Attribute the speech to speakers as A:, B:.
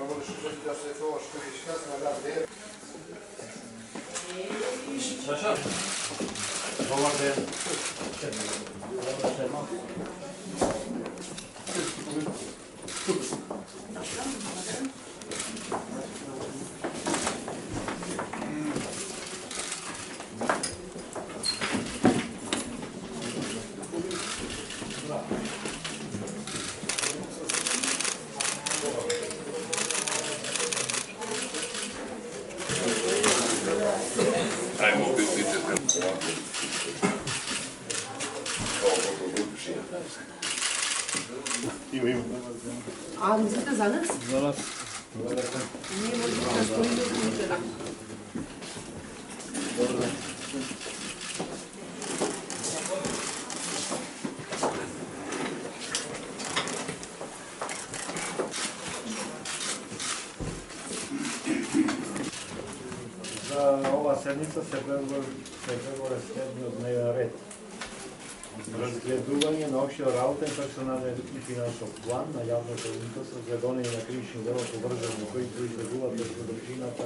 A: Добър ден.
B: Ajmo biti
A: Има.
C: А, мислите за нас?
A: За нас.
C: Ние може би на стои минути.
A: Добре. За ова седница се преговора следниот дневен ред. Разгледување на општиот работен персонален и финансов план на јавното имство за гонење на кривични дела поврзани кои произлегуваат од содржината